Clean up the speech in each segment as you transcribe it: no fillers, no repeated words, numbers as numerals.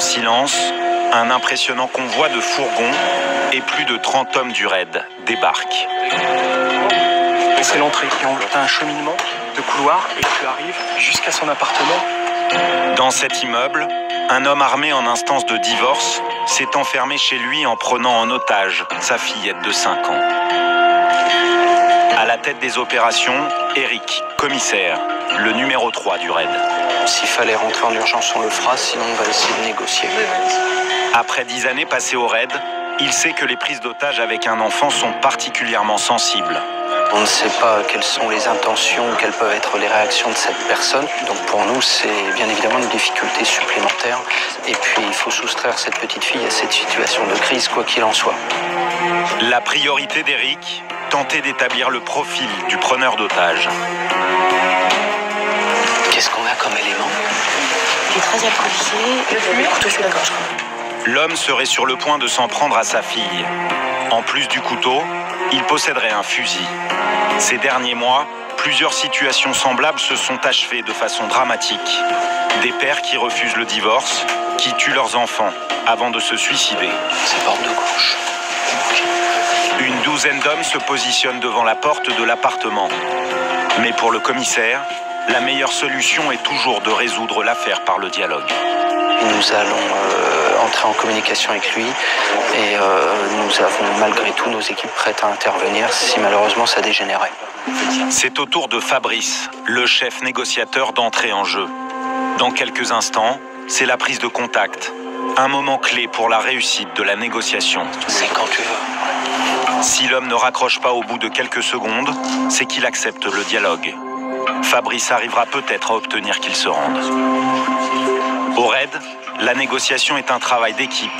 silence, un impressionnant convoi de fourgons et plus de 30 hommes du raid débarquent. C'est l'entrée. Tu as un cheminement de couloir et tu arrives jusqu'à son appartement. Dans cet immeuble, un homme armé en instance de divorce s'est enfermé chez lui en prenant en otage sa fillette de 5 ans. À la tête des opérations, Eric, commissaire, le numéro 3 du raid. S'il fallait rentrer en urgence, on le fera, sinon on va essayer de négocier. Après 10 années passées au raid, il sait que les prises d'otages avec un enfant sont particulièrement sensibles. On ne sait pas quelles sont les intentions, quelles peuvent être les réactions de cette personne. Donc pour nous, c'est bien évidemment une difficulté supplémentaire. Et puis il faut soustraire cette petite fille à cette situation de crise, quoi qu'il en soit. La priorité d'Eric, tenter d'établir le profil du preneur d'otages. Qu'est-ce qu'on a comme élément? Du 13e policier, le couteau sous la gorge. L'homme serait sur le point de s'en prendre à sa fille. En plus du couteau, il posséderait un fusil. Ces derniers mois, plusieurs situations semblables se sont achevées de façon dramatique. Des pères qui refusent le divorce, qui tuent leurs enfants avant de se suicider. C'est porte de gauche. Okay. Une douzaine d'hommes se positionnent devant la porte de l'appartement. Mais pour le commissaire, la meilleure solution est toujours de résoudre l'affaire par le dialogue. Nous allons entrer en communication avec lui et nous avons malgré tout nos équipes prêtes à intervenir si malheureusement ça dégénérait. C'est au tour de Fabrice, le chef négociateur, d'entrer en jeu. Dans quelques instants, c'est la prise de contact. Un moment clé pour la réussite de la négociation. C'est quand tu veux. Si l'homme ne raccroche pas au bout de quelques secondes, c'est qu'il accepte le dialogue. Fabrice arrivera peut-être à obtenir qu'il se rende. Au raid, la négociation est un travail d'équipe.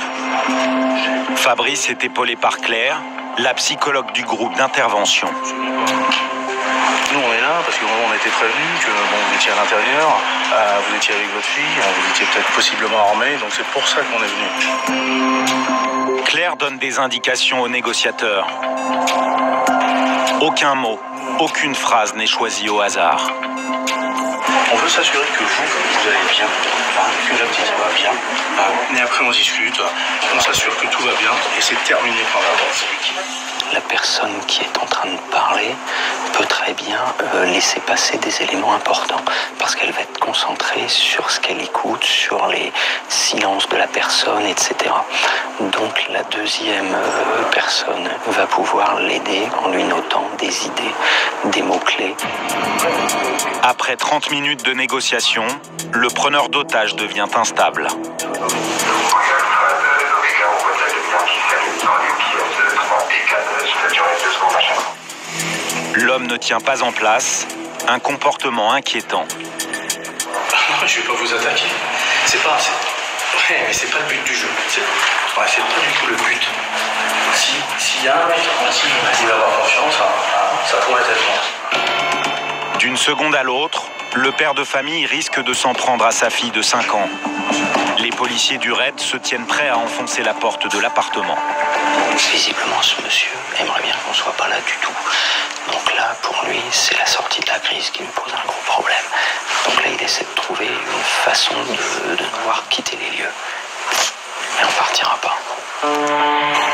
Fabrice est épaulé par Claire, la psychologue du groupe d'intervention. Nous on est là parce qu'on était prévenus que vous étiez à l'intérieur, vous étiez avec votre fille, vous étiez peut-être possiblement armé, donc c'est pour ça qu'on est venu. Claire donne des indications aux négociateurs. Aucun mot, aucune phrase n'est choisie au hasard. On veut s'assurer que vous allez bien, que la petite va bien, et après on discute, on s'assure que tout va bien, et c'est terminé par l'avance. La personne qui est en train de parler peut très bien laisser passer des éléments importants parce qu'elle va être concentrée sur ce qu'elle écoute, sur les silences de la personne, etc. Donc la deuxième personne va pouvoir l'aider en lui notant des idées, des mots-clés. Après 30 minutes de négociation, le preneur d'otages devient instable. L'homme ne tient pas en place, un comportement inquiétant. Je vais pas vous attaquer. Ouais, mais c'est pas le but du jeu. C'est pas du tout le but. S'il y a un mec qui vous voulez avoir confiance, ça pourrait être moi. D'une seconde à l'autre, le père de famille risque de s'en prendre à sa fille de 5 ans. Les policiers du raid se tiennent prêts à enfoncer la porte de l'appartement. Visiblement, ce monsieur aimerait bien qu'on soit pas là du tout. Donc là, pour lui, c'est la sortie de la crise qui lui pose un gros problème. Donc là, il essaie de trouver une façon de devoir quitter les lieux. Mais on partira pas.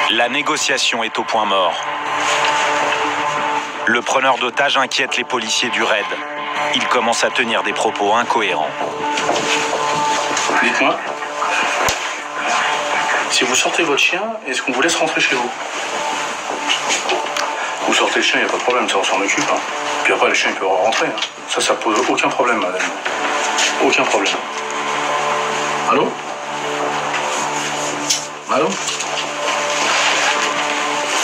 La négociation est au point mort. Le preneur d'otages inquiète les policiers du raid. Il commence à tenir des propos incohérents. Dites-moi, si vous sortez votre chien, est-ce qu'on vous laisse rentrer chez vous? Vous sortez le chien, il n'y a pas de problème, ça on s'en occupe. Puis après, le chien il peut rentrer. Ça pose aucun problème, madame. Aucun problème. Allô? Allô?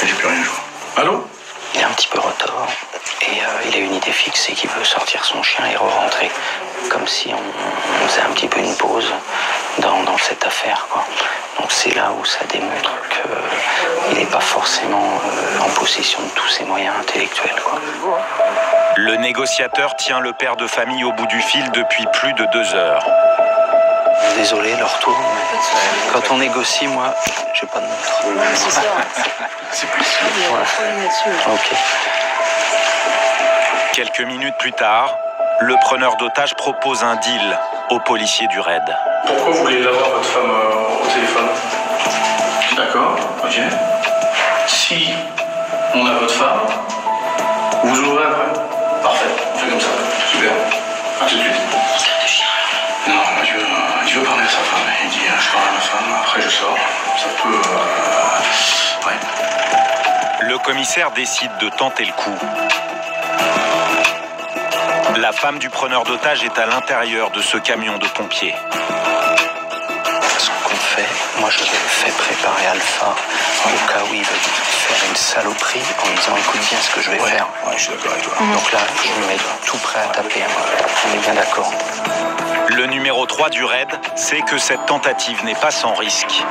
J'ai plus rien, je vois. Allô? Il est un petit peu retors et il a une idée fixe, c'est qu'il veut sortir son chien et re-rentrer. Comme si on faisait un petit peu une pause dans cette affaire, quoi. Donc c'est là où ça démontre qu'il n'est pas forcément en possession de tous ses moyens intellectuels, quoi. Le négociateur tient le père de famille au bout du fil depuis plus de 2 heures. Désolé, le retour, mais quand on négocie, moi, j'ai pas de montre. C'est ça. C'est plus sûr. Ouais. Ok. Quelques minutes plus tard, le preneur d'otages propose un deal aux policiers du raid. Pourquoi vous voulez avoir votre femme au téléphone? D'accord, ok. Si on a votre femme, vous ouvrez après. Parfait, on fait comme ça. Super. À tout de suite. Non, il veut parler à sa femme. Il dit je parle à ma femme, après je sors. Ça peut... ouais. Le commissaire décide de tenter le coup. La femme du preneur d'otage est à l'intérieur de ce camion de pompiers. Ce qu'on fait, moi je fais préparer Alpha au cas où il veut faire une saloperie en me disant écoute bien ce que je vais faire. Ouais, je suis d'accord avec toi. Donc là, je me mets tout prêt à taper. On est bien d'accord. Le numéro 3 du raid sait que cette tentative n'est pas sans risque.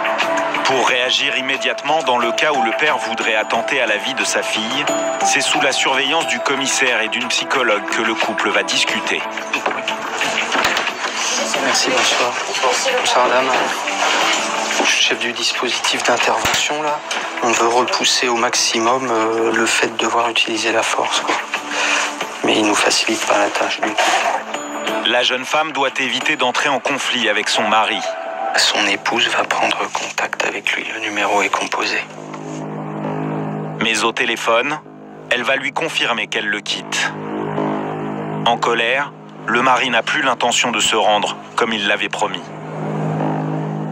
Pour réagir immédiatement dans le cas où le père voudrait attenter à la vie de sa fille, c'est sous la surveillance du commissaire et d'une psychologue que le couple va discuter. Merci, bonsoir. Bonsoir, madame. Je suis chef du dispositif d'intervention, là. On veut repousser au maximum le fait de devoir utiliser la force, quoi. Mais il nous facilite pas la tâche du tout. La jeune femme doit éviter d'entrer en conflit avec son mari. Son épouse va prendre contact avec lui. Le numéro est composé. Mais au téléphone, elle va lui confirmer qu'elle le quitte. En colère, le mari n'a plus l'intention de se rendre comme il l'avait promis.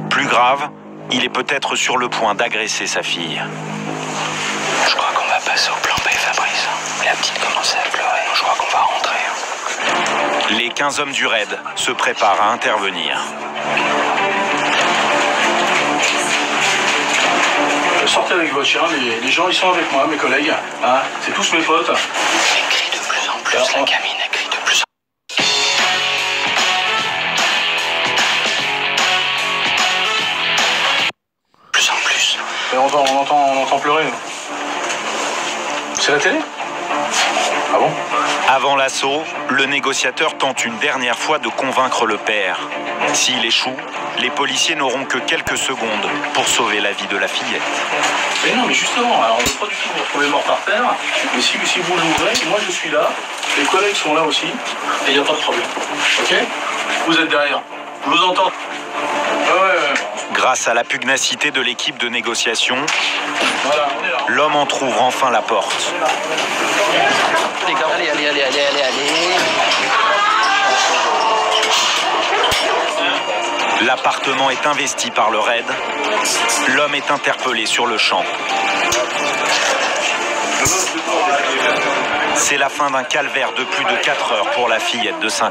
Plus grave, il est peut-être sur le point d'agresser sa fille. Je crois qu'on va passer au plan B, Fabrice. La petite commence à pleurer. Je crois qu'on va rentrer. Les 15 hommes du raid se préparent à intervenir. Sortez avec votre chien, les gens ils sont avec moi, mes collègues. Hein, c'est tous mes potes. Elle crie de plus en plus, la gamine, elle crie de plus en plus. Et on entend pleurer. C'est la télé? Ah bon? Avant l'assaut, le négociateur tente une dernière fois de convaincre le père. S'il échoue, les policiers n'auront que quelques secondes pour sauver la vie de la fillette. Mais non, mais justement, alors on ne veut pas du tout vous retrouver mort par terre, mais si vous l'ouvrez, moi je suis là, les collègues sont là aussi, et il n'y a pas de problème. Ok? Vous êtes derrière. Je vous entends. Ouais. Grâce à la pugnacité de l'équipe de négociation, Voilà, on est là. l'homme entrouvre enfin la porte. Allez. L'appartement est investi par le raid. L'homme est interpellé sur le champ. C'est la fin d'un calvaire de plus de 4 heures pour la fillette de 5 ans.